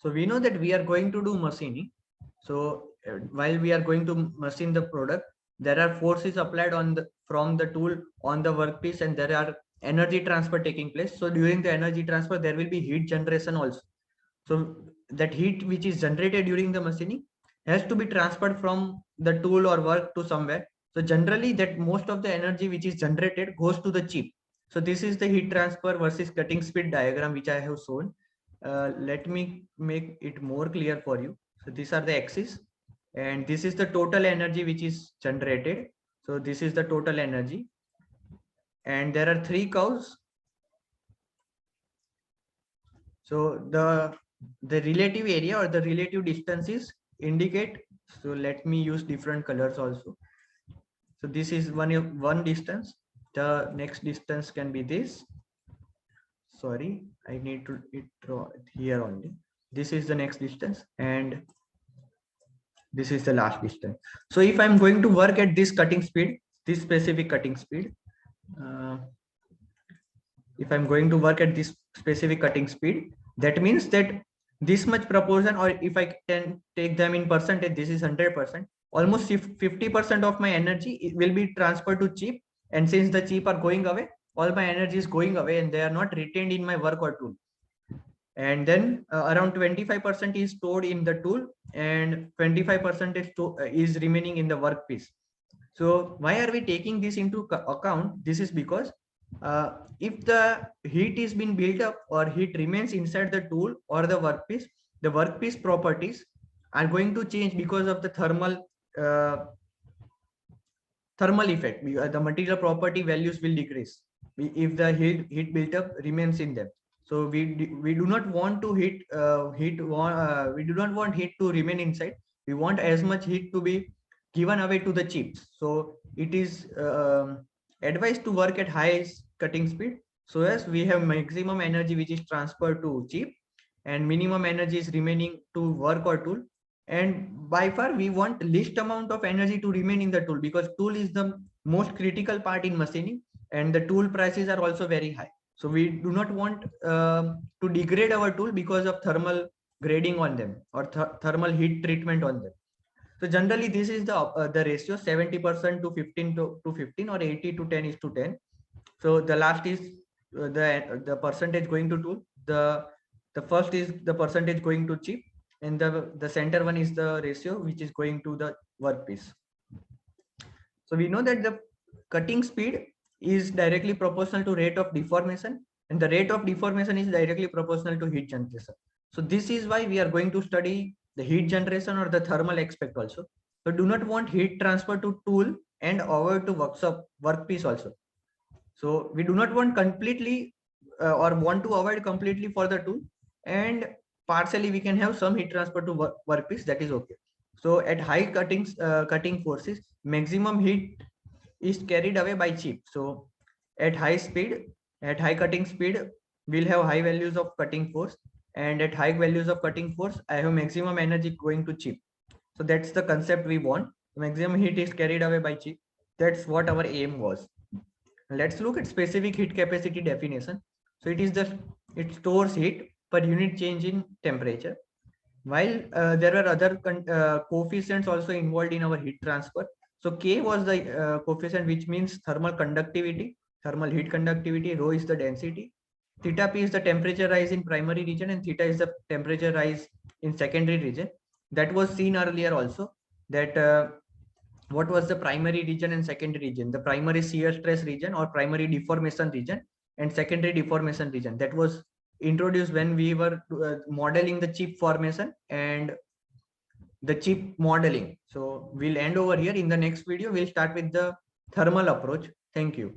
So we know that we are going to do machining. So while we are going to machine the product, there are forces applied on the from the tool on the workpiece, and there are energy transfer taking place. So during the energy transfer, there will be heat generation also. So that heat which is generated during the machining has to be transferred from the tool or work to somewhere. So generally that most of the energy which is generated goes to the chip. So this is the heat transfer versus cutting speed diagram which I have shown. Let me make it more clear for you. So these are the axes, and this is the total energy which is generated. So this is the total energy, and there are three curves. So the relative area or the relative distances indicate. So let me use different colors also. So this is one distance. The next distance can be this. Sorry, I need to draw it here only. This is the next distance, and this is the last distance. So if I'm going to work at this cutting speed, this specific cutting speed, uh, if I'm going to work at this specific cutting speed, that means that this much proportion, or if I can take them in percentage, this is 100%. Almost 50% of my energy will be transferred to chip, and since the chip are going away, all my energy is going away, and they are not retained in my work or tool. And then around 25% is stored in the tool, and 25% is remaining in the workpiece. So why are we taking this into account? This is because if the heat is being built up or heat remains inside the tool or the workpiece properties are going to change because of the thermal effect. The material property values will decrease if the heat built up remains in them. So we do not want to we do not want heat to remain inside. We want as much heat to be given away to the chips. So it is advised to work at high cutting speed, so as we have maximum energy which is transferred to chip, and minimum energy is remaining to work or tool. And by far we want least amount of energy to remain in the tool, because tool is the most critical part in machining, and the tool prices are also very high. So we do not want to degrade our tool because of thermal grading on them, or thermal heat treatment on them. So generally this is the ratio 70% to 15 or 80 to 10 is to 10. So the last is the percentage going to tool. The first is the percentage going to chip, and the center one is the ratio which is going to the workpiece. So we know that the cutting speed is directly proportional to rate of deformation, and the rate of deformation is directly proportional to heat generation. So this is why we are going to study the heat generation or the thermal aspect also. So do not want heat transfer to tool and over to workpiece also. So we do not want completely or want to avoid completely for the tool, and partially we can have some heat transfer to workpiece, that is okay. So at high cutting forces, maximum heat is carried away by chip. So at high speed, at high cutting speed, we'll have high values of cutting force, and at high values of cutting force, I have maximum energy going to chip. So that's the concept we want. Maximum heat is carried away by chip. That's what our aim was. Let's look at specific heat capacity definition. So it stores heat per unit change in temperature. While there are other coefficients also involved in our heat transfer. So K was the coefficient which means thermal conductivity, thermal heat conductivity. Rho is the density. Theta P is the temperature rise in primary region, and theta is the temperature rise in secondary region. That was seen earlier also, that what was the primary region and secondary region. The primary shear stress region or primary deformation region, and secondary deformation region, that was introduced when we were modeling the chip formation and the chip modeling. So we'll end over here. In the next video we'll start with the thermal approach. Thank you.